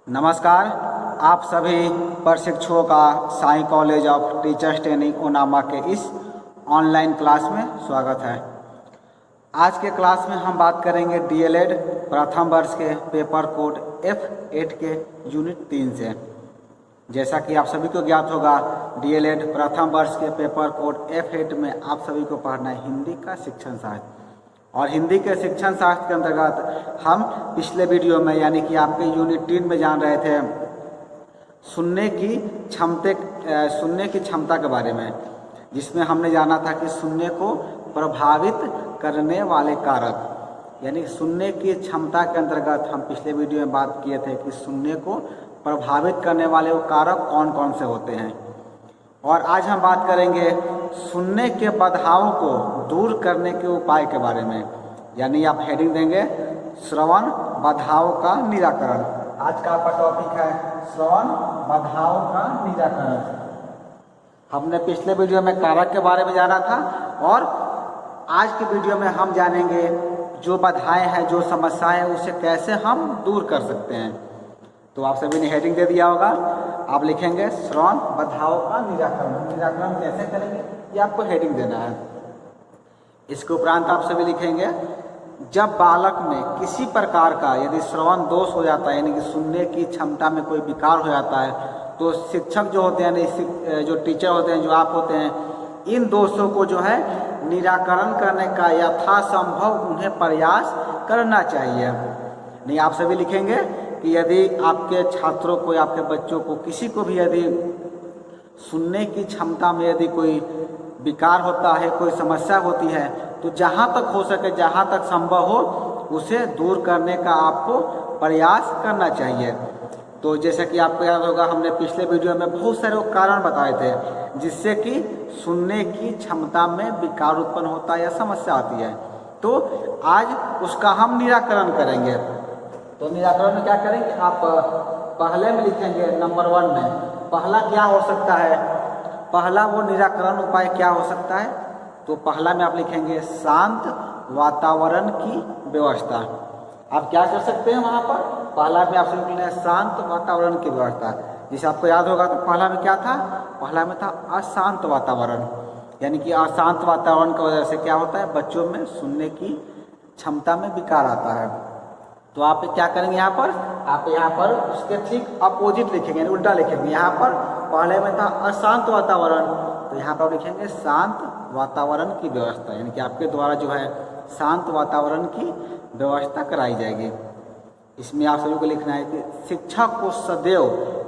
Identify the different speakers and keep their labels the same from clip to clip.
Speaker 1: नमस्कार। आप सभी प्रशिक्षुओं का Sai college of teachers training Onama के इस ऑनलाइन क्लास में स्वागत है। आज के क्लास में हम बात करेंगे डीएलएड प्रथम वर्ष के पेपर कोड F8 के यूनिट 3 से। जैसा कि आप सभी को ज्ञात होगा, डीएलएड प्रथम वर्ष के पेपर कोड F8 में आप सभी को पढ़ना है हिंदी का शिक्षण शास्त्र। और हिंदी के शिक्षण शास्त्र के अंतर्गत हम पिछले वीडियो में यानी कि आपके यूनिट 3 में जान रहे थे सुनने की क्षमता के बारे में, जिसमें हमने जाना था कि सुनने को प्रभावित करने वाले कारक, यानी सुनने की क्षमता के अंतर्गत हम पिछले वीडियो में बात किए थे कि सुनने को प्रभावित करने वाले वो कारक कौन कौन से होते हैं। और आज हम बात करेंगे सुनने के बाधाओं को दूर करने के उपाय के बारे में, यानी आप हेडिंग देंगे श्रवण बाधाओं का निराकरण। आज का आपका टॉपिक है श्रवण बाधाओं का निराकरण। हमने पिछले वीडियो में कारक के बारे में जाना था और आज के वीडियो में हम जानेंगे जो बाधाएं हैं, जो समस्याएं हैं, उसे कैसे हम दूर कर सकते हैं। तो आप सभी ने हेडिंग दे दिया होगा, आप लिखेंगे श्रवण बाधाओं का निराकरण। निराकरण कैसे करेंगे ये आपको हेडिंग देना है। इसके उपरांत आप सभी लिखेंगे जब बालक में किसी प्रकार का यदि श्रवण दोष हो जाता है, यानी कि सुनने की क्षमता में कोई विकार हो जाता है, तो शिक्षक जो होते हैं, जो टीचर होते हैं, जो आप होते हैं, इन दोषों को जो है निराकरण करने का यथासंभव उन्हें प्रयास करना चाहिए। नहीं, आप सभी लिखेंगे कि यदि आपके छात्रों को, आपके बच्चों को, किसी को भी यदि सुनने की क्षमता में यदि कोई विकार होता है, कोई समस्या होती है, तो जहाँ तक हो सके, जहाँ तक संभव हो, उसे दूर करने का आपको प्रयास करना चाहिए। तो जैसे कि आपको याद होगा, हमने पिछले वीडियो में बहुत सारे कारण बताए थे जिससे कि सुनने की क्षमता में विकार उत्पन्न होता है या समस्या आती है। तो आज उसका हम निराकरण करेंगे। तो निराकरण में क्या करेंगे, आप पहले में लिखेंगे नंबर 1 में पहला क्या हो सकता है, पहला वो निराकरण उपाय क्या हो सकता है। तो पहला में आप लिखेंगे शांत वातावरण की व्यवस्था। आप क्या कर सकते हैं वहाँ पर, पहला में आप लिखेंगे शांत वातावरण की व्यवस्था। जिसे आपको याद होगा तो पहला में क्या था, पहला में था अशांत वातावरण, यानी कि अशांत वातावरण की वजह से क्या होता है, बच्चों में सुनने की क्षमता में विकार आता है। तो आप क्या करेंगे, यहाँ पर उसके ठीक अपोजिट लिखेंगे, उल्टा लिखेंगे। यहाँ पर पहले में था अशांत वातावरण, तो यहाँ पर लिखेंगे शांत वातावरण की व्यवस्था, यानी कि आपके द्वारा जो है शांत वातावरण की व्यवस्था कराई जाएगी। इसमें आप सभी को लिखना है कि शिक्षक को सदैव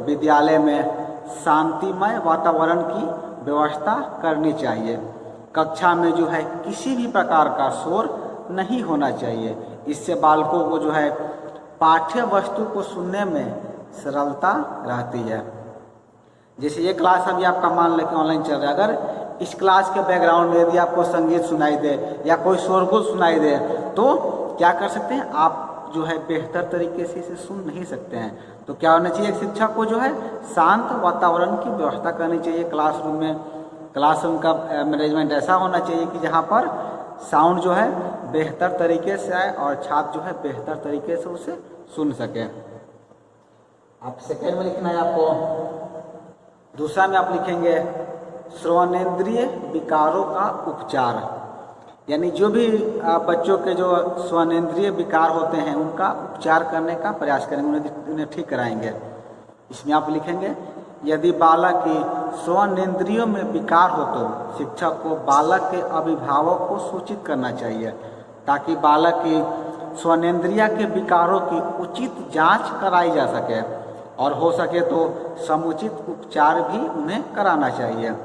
Speaker 1: विद्यालय में शांतिमय वातावरण की व्यवस्था करनी चाहिए। कक्षा में जो है किसी भी प्रकार का शोर नहीं होना चाहिए। इससे बालकों को जो है पाठ्य वस्तु को सुनने में सरलता रहती है। जैसे ये क्लास अभी आपका मान लें कि ऑनलाइन चल रहा है, अगर इस क्लास के बैकग्राउंड में यदि आपको संगीत सुनाई दे या कोई शोरगुल सुनाई दे, तो क्या कर सकते हैं, आप जो है बेहतर तरीके से इसे सुन नहीं सकते हैं। तो क्या होना चाहिए, शिक्षक को जो है शांत वातावरण की व्यवस्था करनी चाहिए। क्लासरूम का मैनेजमेंट ऐसा होना चाहिए कि जहाँ पर साउंड जो है बेहतर तरीके से आए और छात्र जो है बेहतर तरीके से उसे सुन सके। आप सेकेंड में लिखना है आपको। दूसरा में आप लिखेंगे श्रवणेंद्रिय विकारों का उपचार, यानी जो भी बच्चों के जो श्रवणेंद्रिय विकार होते हैं उनका उपचार करने का प्रयास करेंगे, उन्हें ठीक कराएंगे। इसमें आप लिखेंगे यदि बालक की श्रवणेंद्रियों में विकार हो तो शिक्षक को बालक के अभिभावक को सूचित करना चाहिए, ताकि बालक की श्रवणेंद्रिय के विकारों की उचित जांच कराई जा सके और हो सके तो समुचित उपचार भी उन्हें कराना चाहिए।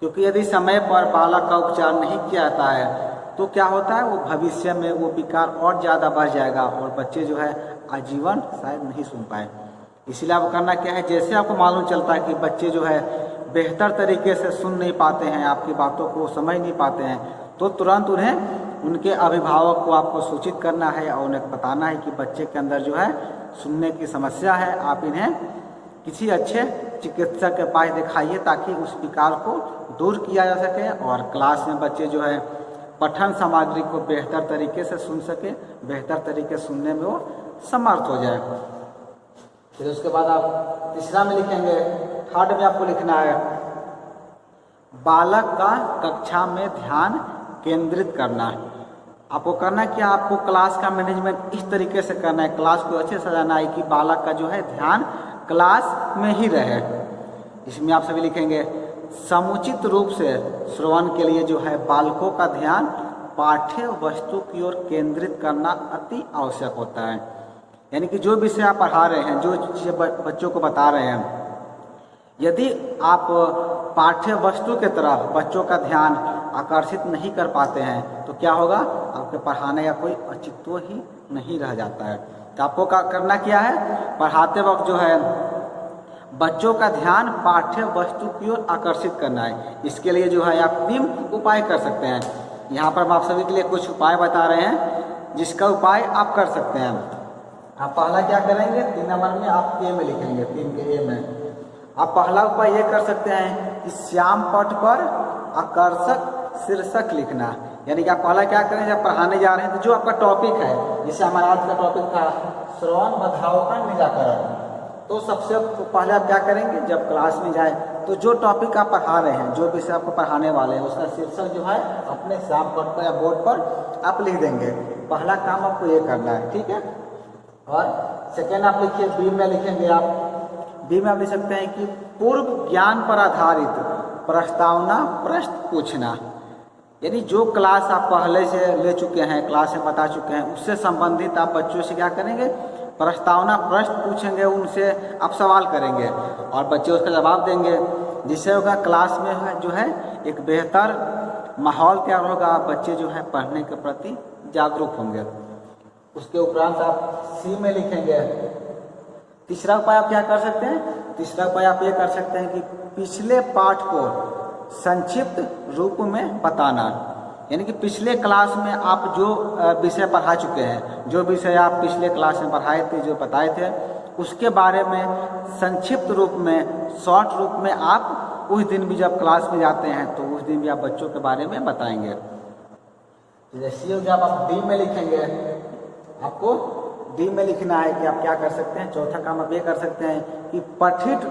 Speaker 1: क्योंकि यदि समय पर बालक का उपचार नहीं किया जाता है तो क्या होता है, वो भविष्य में वो विकार और ज़्यादा बढ़ जाएगा और बच्चे जो है आजीवन शायद नहीं सुन पाए। इसलिए आपको करना क्या है, जैसे आपको मालूम चलता है कि बच्चे जो है बेहतर तरीके से सुन नहीं पाते हैं, आपकी बातों को समझ नहीं पाते हैं, तो तुरंत उन्हें उनके अभिभावक को आपको सूचित करना है और उन्हें बताना है कि बच्चे के अंदर जो है सुनने की समस्या है। आप इन्हें किसी अच्छे चिकित्सक के पास दिखाइए ताकि उस विकार को दूर किया जा सके और क्लास में बच्चे जो है पठन सामग्री को बेहतर तरीके से सुन सके, बेहतर तरीके से सुनने में वो समर्थ हो जाए। फिर उसके बाद आप तीसरा में लिखेंगे, थर्ड में आपको लिखना है बालक का कक्षा में ध्यान केंद्रित करना। आपको करना है कि आपको क्लास का मैनेजमेंट इस तरीके से करना है, क्लास को अच्छे से सजाना है कि बालक का जो है ध्यान क्लास में ही रहे। इसमें आप सभी लिखेंगे समुचित रूप से श्रवण के लिए जो है बालकों का ध्यान पाठ्य वस्तु की ओर केंद्रित करना अति आवश्यक होता है। यानी कि जो विषय आप पढ़ा रहे हैं, जो चीज़ें बच्चों को बता रहे हैं, यदि आप पाठ्य वस्तु के तरफ बच्चों का ध्यान आकर्षित नहीं कर पाते हैं तो क्या होगा, आपके पढ़ाने का कोई औचित्य ही नहीं रह जाता है। तो आपको करना क्या है, पढ़ाते वक्त जो है बच्चों का ध्यान पाठ्य वस्तु की ओर आकर्षित करना है। इसके लिए जो है आप 3 उपाय कर सकते हैं। यहाँ पर हम आप सभी के लिए कुछ उपाय बता रहे हैं जिसका उपाय आप कर सकते हैं। आप पहला क्या करेंगे, 3 नंबर में आप ए में लिखेंगे, 3 के ए में आप पहला उपाय ये कर सकते हैं कि श्याम पट पर आकर्षक शीर्षक लिखना। यानी कि आप पहला क्या करें, जब पढ़ाने जा रहे हैं तो जो आपका टॉपिक है, जैसे हमारा आज का टॉपिक था श्रवण बाधाओं का निराकरण, तो सबसे पहले आप क्या करेंगे, जब क्लास में जाए तो जो टॉपिक आप पढ़ा रहे हैं, जो विषय आपको पढ़ाने वाले हैं, उसका शीर्षक जो है अपने श्याम पट पर या बोर्ड पर आप लिख देंगे। पहला काम आपको ये करना है, ठीक है। और सेकेंड आप लिखिए, बी में लिखेंगे आप, बी में आप लिख सकते हैं कि पूर्व ज्ञान पर आधारित प्रस्तावना प्रश्न पूछना। यानी जो क्लास आप पहले से ले चुके हैं, क्लास में बता चुके हैं, उससे संबंधित आप बच्चों से क्या करेंगे, प्रस्तावना प्रश्न पूछेंगे, उनसे आप सवाल करेंगे और बच्चे उसका जवाब देंगे। जिससे होगा क्लास में जो है एक बेहतर माहौल तैयार होगा, बच्चे जो है पढ़ने के प्रति जागरूक होंगे। उसके उपरांत आप सी में लिखेंगे, तीसरा उपाय आप क्या कर सकते हैं, तीसरा उपाय आप ये कर सकते हैं कि पिछले पाठ को संक्षिप्त रूप में बताना। यानी कि पिछले क्लास में आप जो विषय पढ़ा चुके हैं, जो विषय आप पिछले क्लास में पढ़ाए थे, जो बताए थे, उसके बारे में संक्षिप्त रूप में, शॉर्ट रूप में आप उस दिन भी जब क्लास में जाते हैं तो उस दिन भी आप बच्चों के बारे में बताएंगे। जैसे जब आप डी में लिखेंगे, आपको डी में लिखना है कि आप क्या कर सकते हैं, चौथा काम आप ये कर सकते हैं कि पठित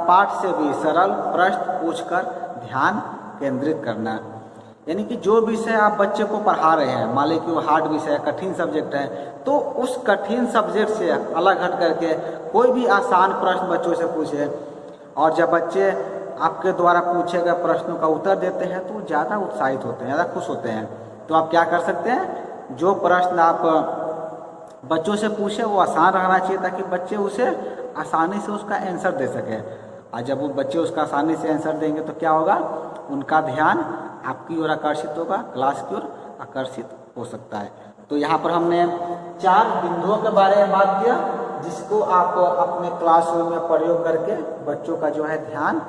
Speaker 1: पाठ से भी सरल प्रश्न पूछकर ध्यान केंद्रित करना। यानी कि जो विषय आप बच्चे को पढ़ा रहे हैं, मान लीजिए कि वो हार्ड विषय है, कठिन सब्जेक्ट है, तो उस कठिन सब्जेक्ट से अलग हट करके कोई भी आसान प्रश्न बच्चों से पूछे। और जब बच्चे आपके द्वारा पूछे गए प्रश्नों का उत्तर देते हैं तो ज़्यादा उत्साहित होते हैं, ज़्यादा खुश होते हैं। तो आप क्या कर सकते हैं, जो प्रश्न आप बच्चों से पूछे वो आसान रहना चाहिए ताकि बच्चे उसे आसानी से उसका आंसर दे सके। और जब वो बच्चे उसका आसानी से आंसर देंगे तो क्या होगा, उनका ध्यान आपकी ओर आकर्षित होगा, क्लास की ओर आकर्षित हो सकता है। तो यहाँ पर हमने 4 बिंदुओं के बारे में बात किया जिसको आप अपने क्लासरूम में प्रयोग करके बच्चों का जो है ध्यान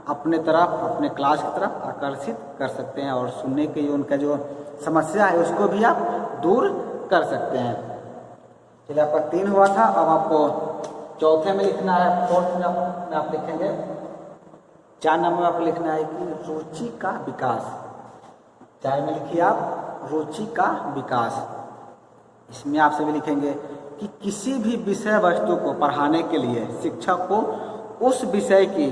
Speaker 1: अपने तरफ, अपने क्लास की तरफ आकर्षित कर सकते हैं और सुनने के उनका जो समस्या है उसको भी आप दूर कर सकते हैं। चलिए, आपका 3 हुआ था, अब आपको चौथे में लिखना है, फोर्थ में आप लिखेंगे, 4 नंबर में आपको लिखना है कि रुचि का विकास। 4 में लिखिए आप रुचि का विकास। इसमें आप सभी लिखेंगे कि किसी भी विषय वस्तु को पढ़ाने के लिए शिक्षक को उस विषय की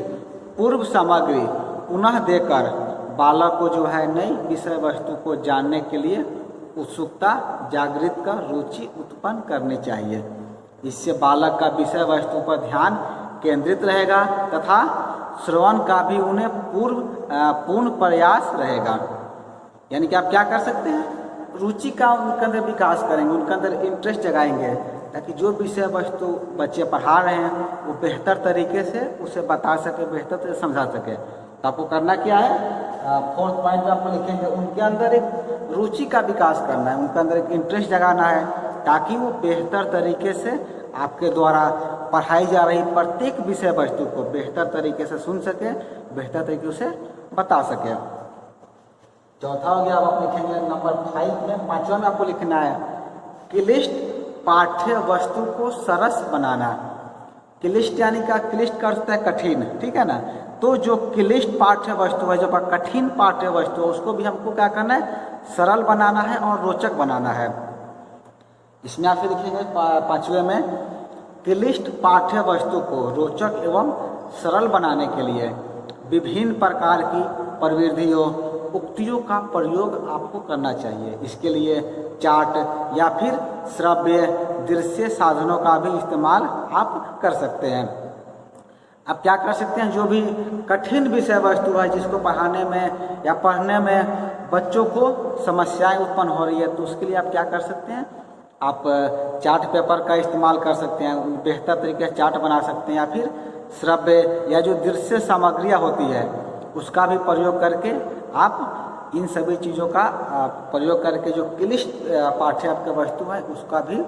Speaker 1: पूर्व सामग्री पुनः देकर बालक को जो है नई विषय वस्तु को जानने के लिए उत्सुकता जागृत कर रुचि उत्पन्न करनी चाहिए। इससे बालक का विषय वस्तु पर ध्यान केंद्रित रहेगा तथा श्रवण का भी उन्हें पूर्ण प्रयास रहेगा। यानी कि आप क्या कर सकते हैं, रुचि का उनके अंदर विकास करेंगे, उनके अंदर इंटरेस्ट जगाएंगे ताकि जो विषय वस्तु बच्चे पढ़ा रहे हैं वो बेहतर तरीके से उसे बता सके, बेहतर तरीके से समझा सके। तो आपको करना क्या है, फोर्थ पॉइंट आप लिखेंगे, उनके अंदर एक रुचि का विकास करना है, उनके अंदर एक इंटरेस्ट जगाना है ताकि वो बेहतर तरीके से आपके द्वारा पढ़ाई जा रही प्रत्येक विषय वस्तु को बेहतर तरीके से सुन सके, बेहतर तरीके से बता सके। चौथा हो गया, अब आप लिखेंगे नंबर 5 में, 5वां में आपको लिखना है क्लिष्ट पाठ्य वस्तु को सरस बनाना। क्लिष्ट यानी का क्लिष्ट का अर्थ है कठिन, ठीक है ना। तो जो क्लिष्ट पाठ्य वस्तु है, जो कठिन पाठ्य वस्तु है, उसको भी हमको क्या करना है, सरल बनाना है और रोचक बनाना है। इसमें आप लिखेंगे 5वें में क्लिष्ट पाठ्य वस्तु को रोचक एवं सरल बनाने के लिए विभिन्न प्रकार की प्रविधियों उक्तियों का प्रयोग आपको करना चाहिए। इसके लिए चार्ट या फिर श्रव्य दृश्य साधनों का भी इस्तेमाल आप कर सकते हैं। आप क्या कर सकते हैं, जो भी कठिन विषय वस्तु है जिसको पढ़ाने में या पढ़ने में बच्चों को समस्याएं उत्पन्न हो रही है, तो उसके लिए आप क्या कर सकते हैं, आप चार्ट पेपर का इस्तेमाल कर सकते हैं, बेहतर तरीके से चार्ट बना सकते हैं, या फिर श्रव्य या जो दृश्य सामग्रियाँ होती है उसका भी प्रयोग करके आप इन सभी चीज़ों का प्रयोग करके जो क्लिष्ट पाठ्य आपका वस्तु है उसका भी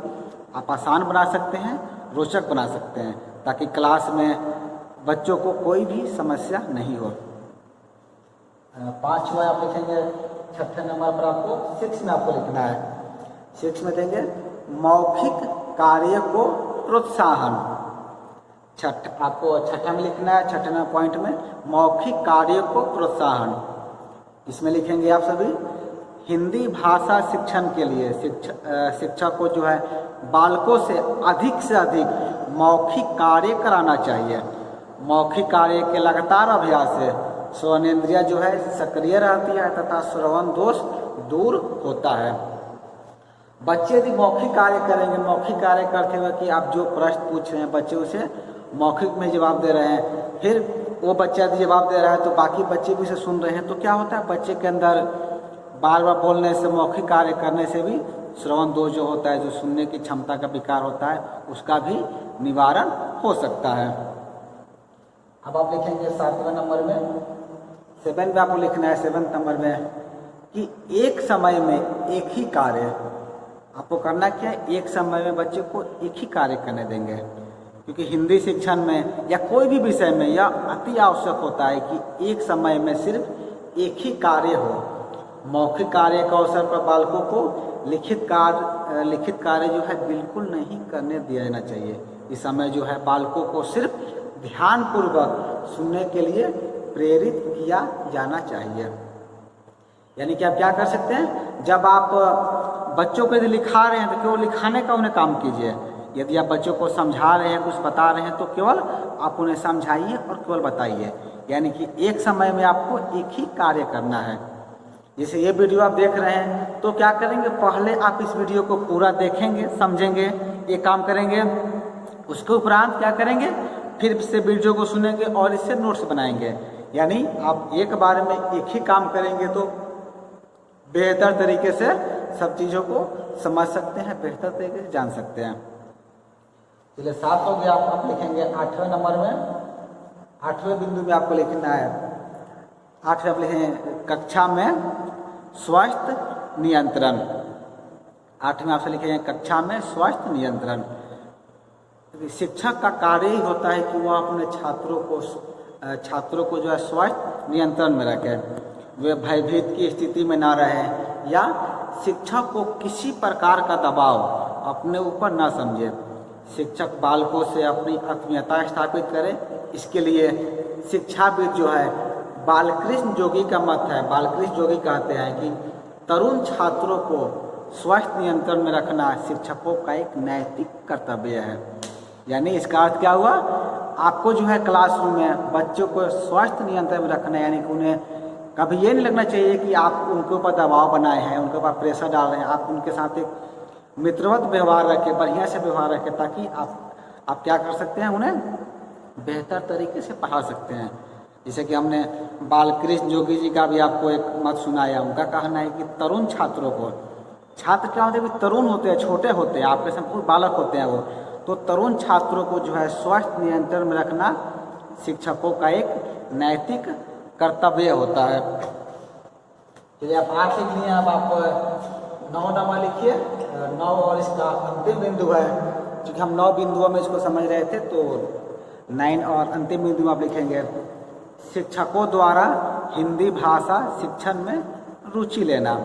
Speaker 1: आप आसान बना सकते हैं, रोचक बना सकते हैं, ताकि क्लास में बच्चों को कोई भी समस्या नहीं हो। 5वां आप लिखेंगे 6ठे नंबर पर, आपको 6 में आपको लिखना है। 6 में देंगे मौखिक कार्य को प्रोत्साहन। आपको 6ठा में लिखना है, 6ठे पॉइंट में मौखिक कार्य को प्रोत्साहन। इसमें लिखेंगे आप सभी हिंदी भाषा शिक्षण के लिए शिक्षक को जो है बालकों से अधिक मौखिक कार्य कराना चाहिए। मौखिक कार्य के लगातार अभ्यास से श्रवणेंद्रिय जो है सक्रिय रहती है तथा श्रवण दोष दूर होता है। बच्चे यदि मौखिक कार्य करेंगे, मौखिक कार्य करते हुए कि आप जो प्रश्न पूछ रहे हैं बच्चे उसे मौखिक में जवाब दे रहे हैं, फिर वो बच्चा यदि जवाब दे रहा है तो बाकी बच्चे भी उसे सुन रहे हैं, तो क्या होता है, बच्चे के अंदर बार बार बोलने से, मौखिक कार्य करने से भी श्रवण दोष जो होता है, जो सुनने की क्षमता का विकार होता है, उसका भी निवारण हो सकता है। अब आप लिखेंगे 7वें नंबर में, 7 में आपको लिखना है 7 नंबर में कि एक समय में एक ही कार्य आपको करना क्या है, एक समय में बच्चे को एक ही कार्य करने देंगे, क्योंकि हिंदी शिक्षण में या कोई भी विषय में यह अति आवश्यक होता है कि एक समय में सिर्फ एक ही कार्य हो। मौखिक कार्य के अवसर पर बालकों को लिखित कार्य जो है बिल्कुल नहीं करने दिया जाना चाहिए। इस समय जो है बालकों को सिर्फ ध्यानपूर्वक सुनने के लिए प्रेरित किया जाना चाहिए। यानी कि आप क्या कर सकते हैं, जब आप बच्चों को यदि लिखा रहे हैं तो केवल लिखाने का उन्हें काम कीजिए। यदि आप बच्चों को समझा रहे हैं, कुछ बता रहे हैं, तो केवल आप उन्हें समझाइए और केवल बताइए। यानी कि एक समय में आपको एक ही कार्य करना है। जैसे ये वीडियो आप देख रहे हैं तो क्या करेंगे, पहले आप इस वीडियो को पूरा देखेंगे, समझेंगे, ये काम करेंगे। उसके उपरांत क्या करेंगे, फिर से वीडियो को सुनेंगे और इससे नोट्स बनाएंगे। यानी आप एक बार में एक ही काम करेंगे तो बेहतर तरीके से सब चीज़ों को समझ सकते हैं, बेहतर तरीके से जान सकते हैं। चलिए 7 हो गया। आप लिखेंगे 8वें नंबर में, 8वें बिंदु में आपको लिखना है, 8वें आप लिखेंगे कक्षा में स्वास्थ्य नियंत्रण। 8वें आपसे लिखेंगे कक्षा में स्वास्थ्य नियंत्रण। शिक्षक का कार्य ही होता है कि वह अपने छात्रों को जो है स्वास्थ्य नियंत्रण में रखे, वे भयभीत की स्थिति में ना रहे या शिक्षक को किसी प्रकार का दबाव अपने ऊपर ना समझे। शिक्षक बालकों से अपनी आत्मीयता स्थापित करे। इसके लिए शिक्षाविद जो है बालकृष्ण जोगी का मत है। बालकृष्ण जोगी कहते हैं कि तरुण छात्रों को स्वास्थ्य नियंत्रण में रखना शिक्षकों का एक नैतिक कर्तव्य है। यानी इसका अर्थ क्या हुआ, आपको जो है क्लासरूम में बच्चों को स्वास्थ्य नियंत्रण में रखना है। यानी कि उन्हें कभी ये नहीं लगना चाहिए कि आप उनके ऊपर दबाव बनाए हैं, उनके ऊपर प्रेशर डाल रहे हैं। आप उनके साथ एक मित्रवत व्यवहार रखें, बढ़िया से व्यवहार रखें, ताकि आप क्या कर सकते हैं, उन्हें बेहतर तरीके से पढ़ा सकते हैं। जैसे कि हमने बालकृष्ण जोगी जी का भी आपको एक मत सुनाया। उनका कहना है कि तरुण छात्रों को, छात्र क्या होते हैं, तरुण होते हैं, छोटे होते हैं, आपके संपूर्ण बालक होते हैं वो, तो तरुण छात्रों को जो है स्वास्थ्य नियंत्रण में रखना शिक्षकों का एक नैतिक कर्तव्य होता है। चलिए आप 8 लिख लिए। अब आप 9 नंबर लिखिए। 9 और इसका अंतिम बिंदु है, क्योंकि हम 9 बिंदुओं में इसको समझ रहे थे, तो 9 और अंतिम बिंदु आप लिखेंगे शिक्षकों द्वारा हिंदी भाषा शिक्षण में रुचि लेना।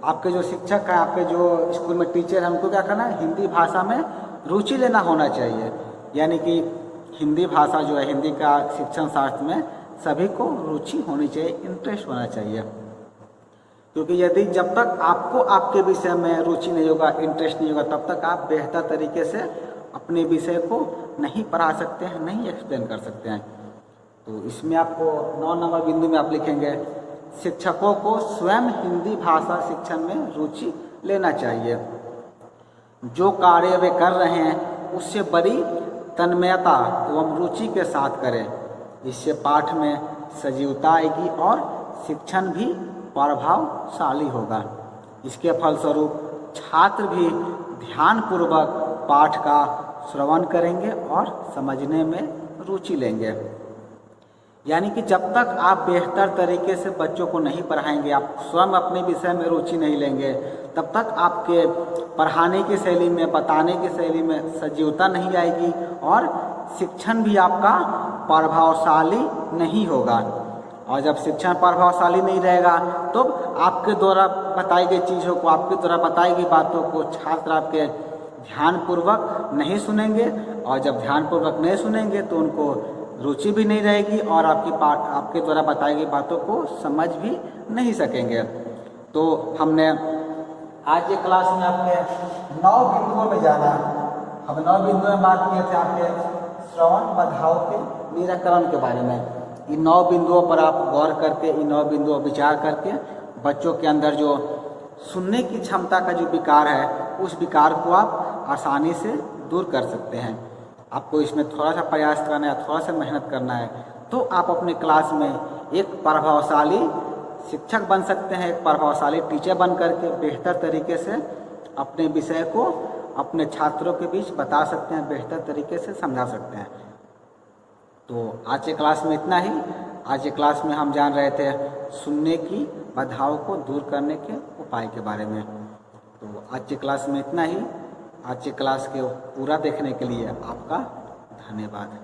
Speaker 1: आपके जो शिक्षक हैं, आपके जो स्कूल में टीचर हैं, उनको क्या करना है, हिंदी भाषा में रुचि लेना होना चाहिए। यानी कि हिंदी भाषा जो है, हिंदी का शिक्षण शास्त्र में सभी को रुचि होनी चाहिए, इंटरेस्ट होना चाहिए। क्योंकि यदि जब तक आपको आपके विषय में रुचि नहीं होगा, इंटरेस्ट नहीं होगा, तब तक आप बेहतर तरीके से अपने विषय को नहीं पढ़ा सकते हैं, नहीं एक्सप्लेन कर सकते हैं। तो इसमें आपको 9 नंबर बिंदु में आप लिखेंगे, शिक्षकों को स्वयं हिंदी भाषा शिक्षण में रुचि लेना चाहिए। जो कार्य वे कर रहे हैं उससे बड़ी तन्मयता एवं रुचि के साथ करें। इससे पाठ में सजीवता आएगी और शिक्षण भी प्रभावशाली होगा। इसके फलस्वरूप छात्र भी ध्यानपूर्वक पाठ का श्रवण करेंगे और समझने में रुचि लेंगे। यानी कि जब तक आप बेहतर तरीके से बच्चों को नहीं पढ़ाएंगे, आप स्वयं अपने विषय में रुचि नहीं लेंगे, तब तक आपके पढ़ाने की शैली में, बताने की शैली में सजीवता नहीं आएगी और शिक्षण भी आपका प्रभावशाली नहीं होगा। और जब शिक्षण प्रभावशाली नहीं रहेगा तो आपके द्वारा बताई गई चीज़ों को, आपके द्वारा बताई गई बातों को छात्र आपके ध्यानपूर्वक नहीं सुनेंगे, और जब ध्यानपूर्वक नहीं सुनेंगे तो उनको रुचि भी नहीं रहेगी और आपके द्वारा बताई गई बातों को समझ भी नहीं सकेंगे। तो हमने आज के क्लास में आपके 9 बिंदुओं में जाना, हम 9 बिंदुओं में बात किए थे आपके श्रवण बाधाओं के निराकरण के बारे में। इन 9 बिंदुओं पर आप गौर करके, इन 9 बिंदुओं विचार करके बच्चों के अंदर जो सुनने की क्षमता का जो विकार है, उस विकार को आप आसानी से दूर कर सकते हैं। आपको इसमें थोड़ा सा प्रयास करना है, थोड़ा सा मेहनत करना है, तो आप अपने क्लास में एक प्रभावशाली शिक्षक बन सकते हैं, एक प्रभावशाली टीचर बन करके बेहतर तरीके से अपने विषय को अपने छात्रों के बीच बता सकते हैं, बेहतर तरीके से समझा सकते हैं। तो आज के क्लास में इतना ही। आज के क्लास में हम जान रहे थे सुनने की बाधाओं को दूर करने के उपाय के बारे में। तो आज के क्लास में इतना ही। आज के क्लास के पूरा देखने के लिए आपका धन्यवाद।